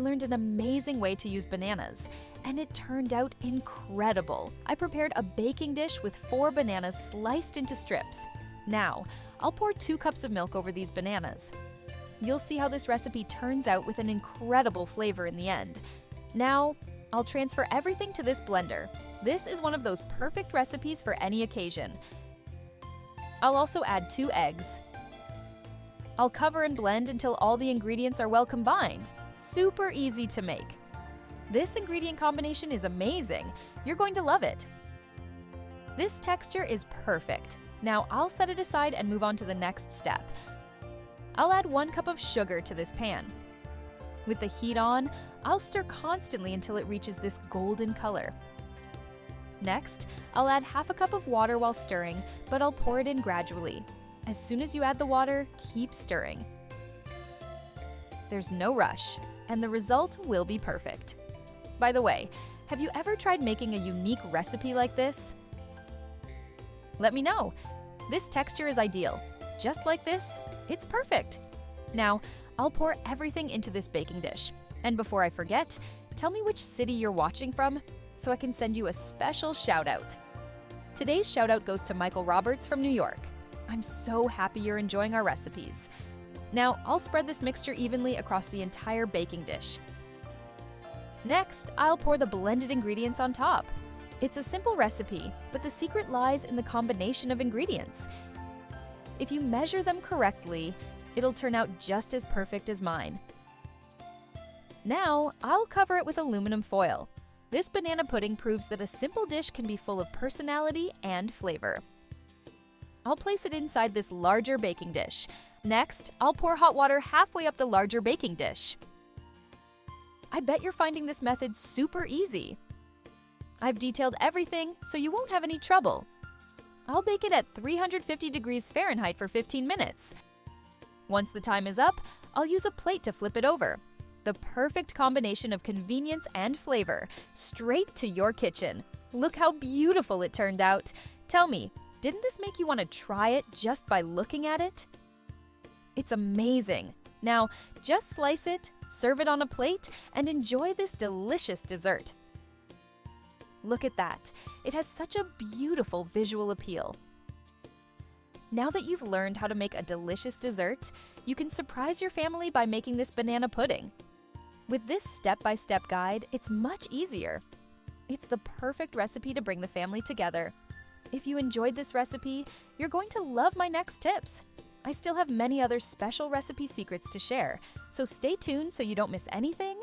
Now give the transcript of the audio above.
learned an amazing way to use bananas, and it turned out incredible. I prepared a baking dish with 4 bananas sliced into strips. Now, I'll pour 2 cups of milk over these bananas. You'll see how this recipe turns out with an incredible flavor in the end. Now, I'll transfer everything to this blender. This is one of those perfect recipes for any occasion. I'll also add 2 eggs. I'll cover and blend until all the ingredients are well combined. Super easy to make. This ingredient combination is amazing. You're going to love it. This texture is perfect. Now I'll set it aside and move on to the next step. I'll add 1 cup of sugar to this pan. With the heat on, I'll stir constantly until it reaches this golden color. Next, I'll add half a cup of water while stirring, but I'll pour it in gradually. As soon as you add the water, keep stirring. There's no rush, and the result will be perfect. By the way, have you ever tried making a unique recipe like this? Let me know. This texture is ideal. Just like this, it's perfect. Now, I'll pour everything into this baking dish. And before I forget, tell me which city you're watching from, so I can send you a special shout out. Today's shout out goes to Michael Roberts from New York. I'm so happy you're enjoying our recipes. Now, I'll spread this mixture evenly across the entire baking dish. Next, I'll pour the blended ingredients on top. It's a simple recipe, but the secret lies in the combination of ingredients. If you measure them correctly, it'll turn out just as perfect as mine. Now, I'll cover it with aluminum foil. This banana pudding proves that a simple dish can be full of personality and flavor. I'll place it inside this larger baking dish. Next, I'll pour hot water halfway up the larger baking dish. I bet you're finding this method super easy. I've detailed everything, so you won't have any trouble. I'll bake it at 350 degrees Fahrenheit for 15 minutes. Once the time is up, I'll use a plate to flip it over. The perfect combination of convenience and flavor, straight to your kitchen. Look how beautiful it turned out. Tell me, didn't this make you want to try it just by looking at it? It's amazing. Now, just slice it, serve it on a plate, and enjoy this delicious dessert. Look at that. It has such a beautiful visual appeal. Now that you've learned how to make a delicious dessert, you can surprise your family by making this banana pudding. With this step-by-step guide, it's much easier. It's the perfect recipe to bring the family together. If you enjoyed this recipe, you're going to love my next tips. I still have many other special recipe secrets to share, so stay tuned so you don't miss anything